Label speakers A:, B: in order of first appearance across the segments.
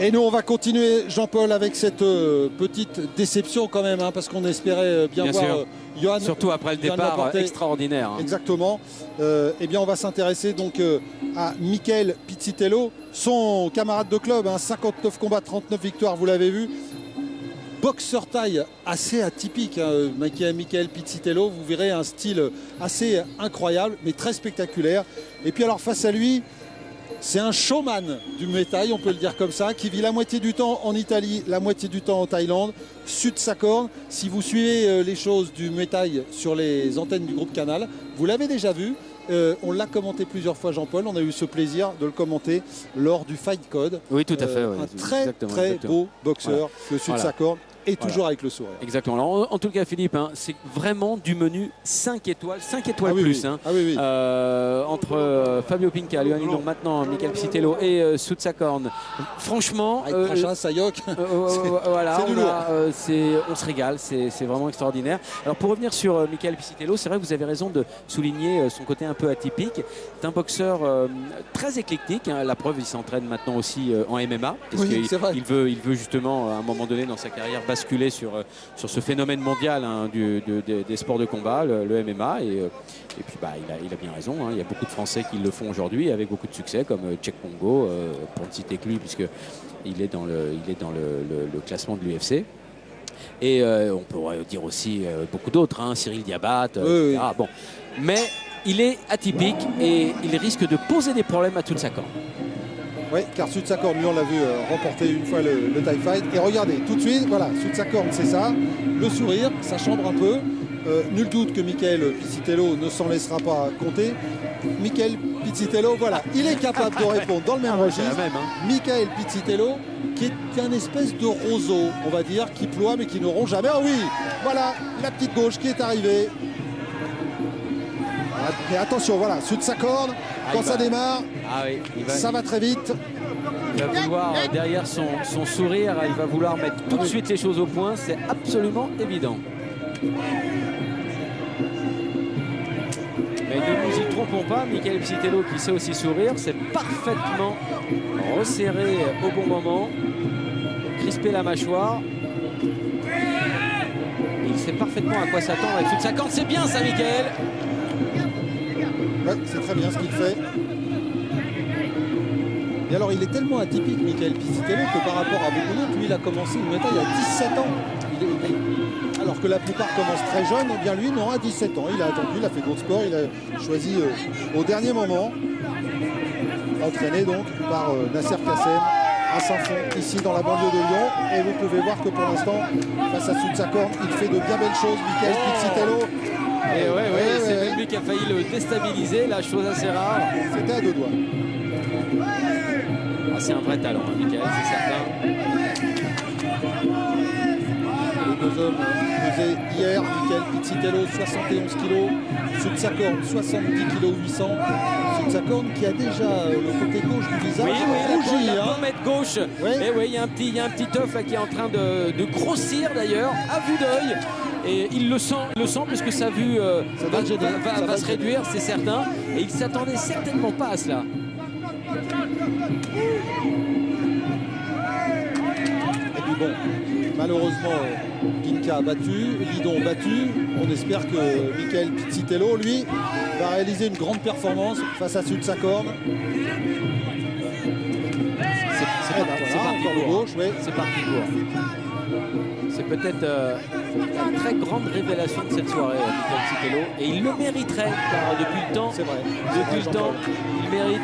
A: Et nous, on va continuer, Jean-Paul, avec cette petite déception quand même, hein, parce qu'on espérait bien voir Johan.
B: Surtout après le départ extraordinaire. Hein.
A: Exactement. Eh bien, on va s'intéresser donc à Michael Pizzitello, son camarade de club, hein, 59 combats, 39 victoires, vous l'avez vu. Boxeur taille assez atypique, hein, Michael Pizzitello. Vous verrez un style assez incroyable, mais très spectaculaire. Et puis alors, face à lui, c'est un showman du Muay Thai, on peut le dire comme ça, qui vit la moitié du temps en Italie, la moitié du temps en Thaïlande, sud sa corne. Si vous suivez les choses du Muay Thai sur les antennes du groupe Canal, vous l'avez déjà vu. On l'a commenté plusieurs fois, Jean-Paul. On a eu ce plaisir de le commenter lors du Fight Code.
B: Oui, tout à fait. Ouais,
A: un très beau boxeur, le sud sa corne. Et toujours avec le sourire.
B: Exactement. Alors, en tout cas, Philippe, hein, c'est vraiment du menu 5 étoiles, 5 étoiles plus. Hein, entre Fabio Pinca, Luan Lidong, maintenant Michael Pizzitello et Soutsakorn. Franchement,
A: avec Prachin, Sayok,
B: voilà, on se régale, c'est vraiment extraordinaire. Alors pour revenir sur Michael Pizzitello, c'est vrai que vous avez raison de souligner son côté un peu atypique. C'est un boxeur très éclectique. Hein, la preuve, il s'entraîne maintenant aussi en MMA. Parce qu'il veut justement, à un moment donné dans sa carrière, basculer sur ce phénomène mondial, hein, des sports de combat, le MMA. Et puis il a bien raison. Hein, il y a beaucoup de Français qui le font aujourd'hui avec beaucoup de succès, comme Cheick Kongo, pour ne citer que lui, puisqu'il est dans le classement de l'UFC. Et on pourrait dire aussi beaucoup d'autres, hein, Cyril Diabat, etc. Bon. Mais il est atypique et il risque de poser des problèmes à toute sa corne.
A: Oui, car Soutsakorn, lui, on l'a vu remporter une fois le Thai Fight. Et regardez, tout de suite, voilà, Soutsakorn, c'est ça. Le sourire, ça chambre un peu. Nul doute que Michael Pizzitello ne s'en laissera pas compter. Michael Pizzitello, voilà, il est capable de répondre dans le même registre. Michael Pizzitello, qui est un espèce de roseau, on va dire, qui ploie mais qui ne rompt jamais. Oh oui, voilà, la petite gauche qui est arrivée. Mais attention, voilà, Soutsakorn, quand ça démarre, ça va très vite.
B: Il va vouloir, derrière son sourire, il va vouloir mettre tout de suite les choses au point. C'est absolument évident. Mais ne nous y trompons pas, Michael Pizzitello, qui sait aussi sourire, c'est parfaitement resserré au bon moment, crisper la mâchoire. Il sait parfaitement à quoi s'attendre avec Soutsakorn. C'est bien ça, Michael.
A: Ouais, c'est très bien ce qu'il fait. Et alors, il est tellement atypique, Michael Pizzitello, que par rapport à beaucoup d'autres, lui, il a commencé le Muay Thai il y a 17 ans. Alors que la plupart commencent très jeunes, eh bien lui, non, à 17 ans. Il a attendu, il a fait gros sport, il a choisi au dernier moment, entraîné donc par Nasser Kassem à Saint-Fond, ici dans la banlieue de Lyon. Et vous pouvez voir que pour l'instant, face à Soutsakorn, il fait de bien belles choses, Michael Pizzitello.
B: Et c'est même lui qui a failli le déstabiliser, la chose assez rare.
A: C'était à deux doigts.
B: C'est un vrai talent, hein, Michael, c'est certain.
A: Les deux hommes pesaient hier, Michael Pizzitello 71 kg, Soutsakorn 70 kg 800. Soutsakorn qui a déjà le côté gauche du visage.
B: Oui, la pommette gauche. Et oui, il y a un petit œuf là qui est en train de grossir d'ailleurs, à vue d'œil. Et il le sent puisque sa vue va se réduire, c'est certain. Et il ne s'attendait certainement pas à cela.
A: Et puis bon, malheureusement, Pinca battu, Lidong battu. On espère que Michael Pizzitello, lui, va réaliser une grande performance face à Soutsakorn.
B: C'est parti pour. C'est peut-être la très grande révélation de cette soirée, Michael Pizzitello. Et il le mériterait, car depuis le temps, il mérite.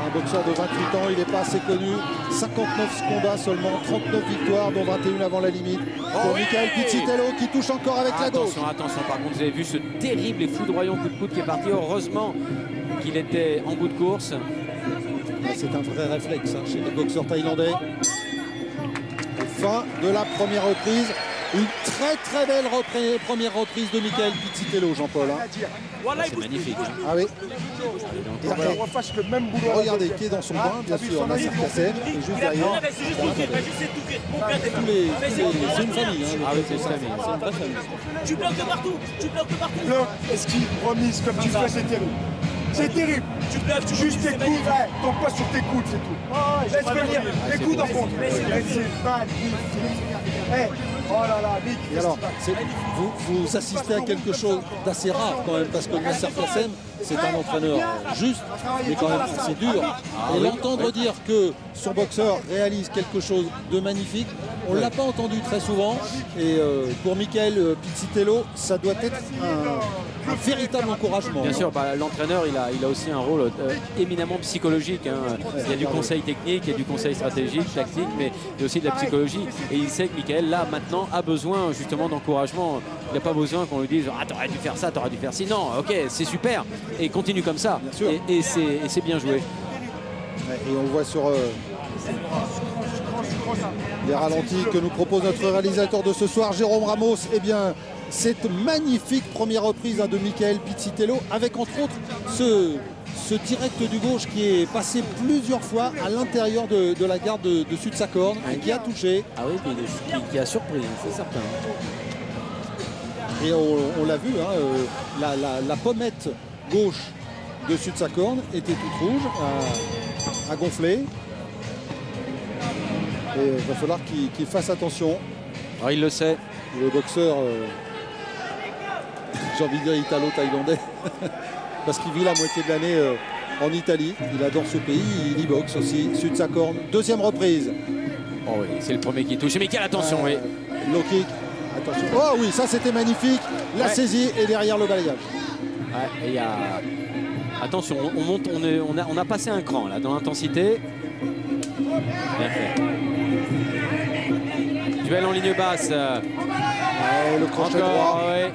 A: Un boxeur de 28 ans, il n'est pas assez connu. 59 combats seulement, 39 victoires, dont 21 avant la limite. Pour Michael Pizzitello qui touche encore avec la gauche.
B: Attention, par contre, vous avez vu ce terrible et foudroyant coup de coude qui est parti. Heureusement qu'il était en bout de course.
A: C'est un vrai réflexe, hein, chez les boxeurs thaïlandais. Fin de la première reprise. Une très belle première reprise de Michael Pizzitello, Jean-Paul. Hein.
B: C'est magnifique. Hein.
A: Ah oui. Regardez, qui est dans son coin, bien sûr, Nasser Kassem, et juste derrière. C'est une famille. Hein,
B: c'est une famille.
A: C'est une vraie famille.
C: Tu bloques de partout. Est-ce qu'il promise comme tu fais, c'était C'est terrible.
D: Tu te lèves, tu
C: Juste tes coudes, tombe pas sur tes coudes, c'est tout. Laisse venir les coudes en contre. C'est magnifique. Oh là là, Mick.
A: Et alors, vous assistez à quelque chose d'assez rare quand même, parce que Nasser Qassem, c'est un entraîneur juste, mais quand même assez dur. Et l'entendre dire que son boxeur réalise quelque chose de magnifique, on ne l'a pas entendu très souvent. Et pour Michael Pizzitello, ça doit être un véritable encouragement.
B: Bien sûr, l'entraîneur, il a aussi un rôle éminemment psychologique. Hein. Il y a du conseil technique, il y a du conseil stratégique, tactique, mais il y a aussi de la psychologie. Et il sait que Michael, là, maintenant, a besoin justement d'encouragement. Il n'a pas besoin qu'on lui dise « Ah, t'aurais dû faire ça, t'aurais dû faire ci. » Non, ok, c'est super. Et continue comme ça. Et c'est bien joué.
A: Et on voit sur les ralentis que nous propose notre réalisateur de ce soir, Jérôme Ramos, eh bien, cette magnifique première reprise de Michael Pizzitello, avec entre autres ce direct du gauche qui est passé plusieurs fois à l'intérieur de la garde dessus de sa corne et qui a touché.
B: Ah oui, qui a surpris, c'est certain.
A: Et on l'a vu, hein, la pommette gauche dessus de sa corne était toute rouge, à gonfler. Et il va falloir qu'il fasse attention.
B: Alors, il le sait.
A: Le boxeur, j'ai envie de dire italo-thaïlandais, parce qu'il vit la moitié de l'année en Italie. Il adore ce pays, il y boxe aussi, dessus de sa corne. Deuxième reprise.
B: Oh oui, c'est le premier qui touche. Mais quelle attention, oui.
A: Low kick. Attention. Oh oui, ça c'était magnifique. La saisie et derrière le balayage.
B: Ouais, et il y a... Attention, on monte, on a passé un cran là dans l'intensité. Bien fait. Duel en ligne basse.
A: Le crochet droit.
B: Ouais.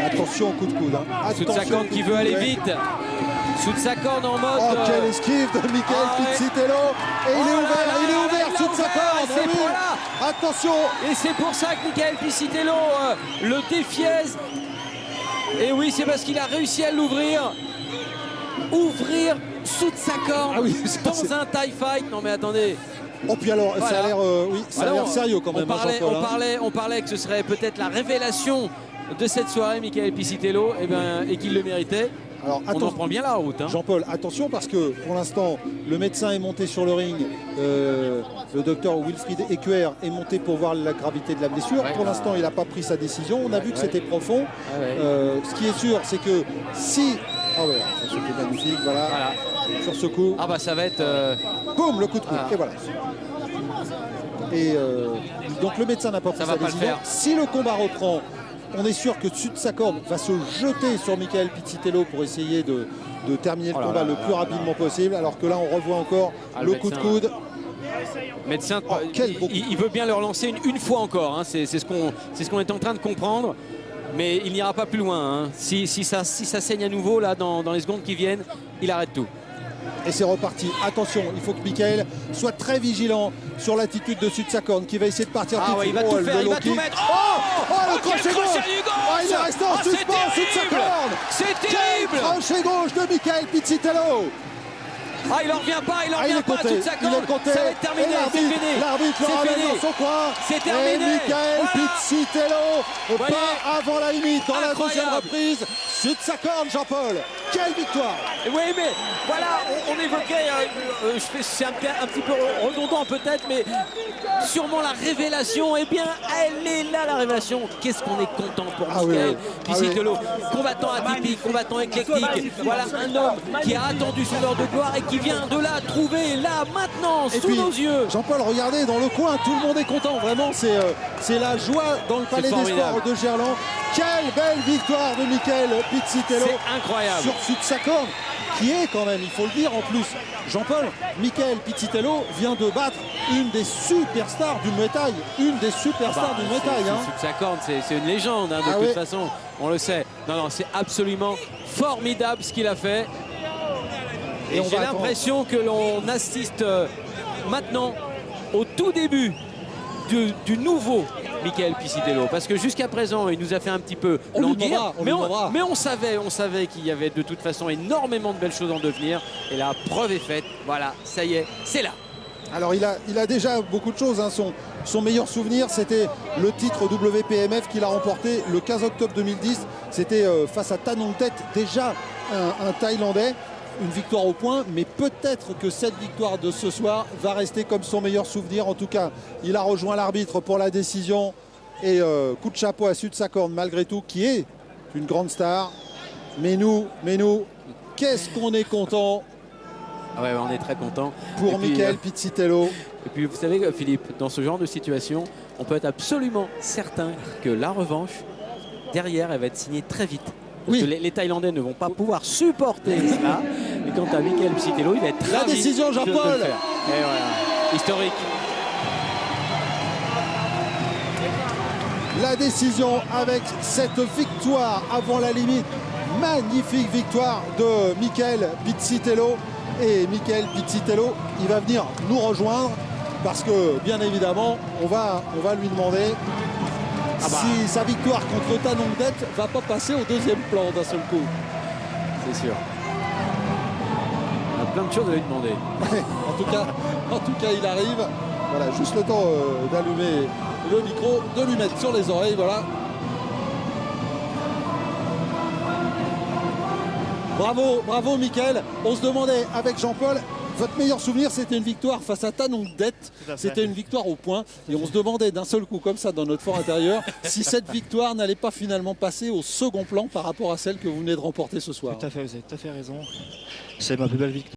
A: Attention au coup de coude. Hein.
B: Sous de sa corne qui veut aller vite. Sous de sa corne en mode.
A: Oh, quelle esquive de Michael Pizzitello. Et il est ouvert sous de sa corne.
B: C'est voilà.
A: Attention.
B: Et c'est pour ça que Michael Pizzitello le défiaise. Et oui, c'est parce qu'il a réussi à l'ouvrir. Ouvrir sous de sa corne dans un tie fight. Non mais attendez.
A: Oh puis alors, ça a l'air ça a l'air sérieux quand même.
B: On parlait que ce serait peut-être la révélation de cette soirée, Michael Pizzitello, et qu'il le méritait. Alors, on en prend bien la route. Hein.
A: Jean-Paul, attention parce que pour l'instant, le médecin est monté sur le ring. Le docteur Wilfried Ecuer est monté pour voir la gravité de la blessure. Pour l'instant, il n'a pas pris sa décision. On a vu que c'était profond. Ce qui est sûr, c'est que si... Ah ouais, c'était magnifique, voilà. Sur ce coup.
B: Ah bah ça va être...
A: Boum, le coup de coude. Et voilà. Et donc le médecin n'a pas pris sa décision. Si le combat reprend, on est sûr que dessus de sa corde va se jeter sur Michael Pizzitello pour essayer de terminer le combat le plus rapidement possible. Alors que là, on revoit encore le coup de coude.
B: Médecin, il veut bien le relancer une fois encore. Hein. C'est ce qu'on est en train de comprendre. Mais il n'ira pas plus loin. Hein. Si ça saigne à nouveau là, dans les secondes qui viennent, il arrête tout.
A: Et c'est reparti. Attention, il faut que Michael soit très vigilant sur l'attitude dessus de sa corne, qui va essayer de partir tout de suite.
B: Il va tout faire, il va tout mettre.
A: Le crochet gauche. Il est resté en suspens dessus de sa corne.
B: C'est terrible.
A: Quel crochet gauche de Michael Pizzitello.
B: Ah, il en revient pas, toute sa corde. Ça va être terminé, c'est fini.
A: L'arbitre le ramène dans son coin.
B: C'est terminé.
A: Et Michael Pizzitello part avant la limite dans la deuxième reprise. Sur de sa corne, Jean-Paul. Quelle victoire.
B: Oui, mais voilà, on évoquait, c'est un petit peu redondant peut-être, mais sûrement la révélation. Eh bien, elle est là, la révélation. Qu'est-ce qu'on est content pour Michael Pizzitello. Combattant atypique, combattant éclectique. Voilà un homme qui a attendu son heure de gloire et qui vient de la trouver là, maintenant, sous nos yeux.
A: Jean-Paul, regardez dans le coin, tout le monde est content. Vraiment, c'est la joie dans le Palais des Sports de Gerland. Quelle belle victoire de Michael Pizzitello.
B: C'est incroyable.
A: Sur de sa corne, qui est quand même, il faut le dire en plus, Jean-Paul, Michael Pizzitello vient de battre une des superstars du Muay Thai. Une des superstars du Muay Thai.
B: Sur de sa corne, c'est une légende, hein, de toute façon. On le sait. Non, c'est absolument formidable ce qu'il a fait. Et j'ai l'impression que l'on assiste maintenant au tout début du nouveau Michael Pizzitello, parce que jusqu'à présent il nous a fait un petit peu languir, mais on savait qu'il y avait de toute façon énormément de belles choses en devenir, et la preuve est faite. Voilà, ça y est, c'est là.
A: Alors il a déjà beaucoup de choses, hein. Son meilleur souvenir, c'était le titre WPMF qu'il a remporté le 15 octobre 2010. C'était face à Tan Long Tet, déjà un Thaïlandais. Une victoire au point, mais peut-être que cette victoire de ce soir va rester comme son meilleur souvenir. En tout cas, il a rejoint l'arbitre pour la décision et coup de chapeau à Sud Sakorn malgré tout, qui est une grande star. Mais nous, qu'est-ce qu'on est content.
B: Ouais, on est très content
A: Pour Michael Pizzitello.
B: Et puis vous savez, Philippe, dans ce genre de situation, on peut être absolument certain que la revanche, derrière, elle va être signée très vite. Parce que les Thaïlandais ne vont pas pouvoir supporter cela. Et quant à Michael Pizzitello, il va être très
A: la décision, Jean-Paul.
B: Et voilà, historique.
A: La décision avec cette victoire avant la limite. Magnifique victoire de Michael Pizzitello. Et Michael Pizzitello, il va venir nous rejoindre parce que, bien évidemment, on va lui demander si sa victoire contre Ta Nong Det ne va pas passer au deuxième plan d'un seul coup.
B: C'est sûr. On a plein de choses à lui demander.
A: en tout cas, il arrive. Voilà, juste le temps d'allumer le micro, de lui mettre sur les oreilles. Voilà. Bravo Michael. On se demandait avec Jean-Paul, votre meilleur souvenir, c'était une victoire face à Ta Nong Det. C'était une victoire au point. Et on se demandait d'un seul coup, comme ça, dans notre fort intérieur, si cette victoire n'allait pas finalement passer au second plan par rapport à celle que vous venez de remporter ce soir.
D: Tout à fait, vous avez tout à fait raison. C'est ma plus belle victoire.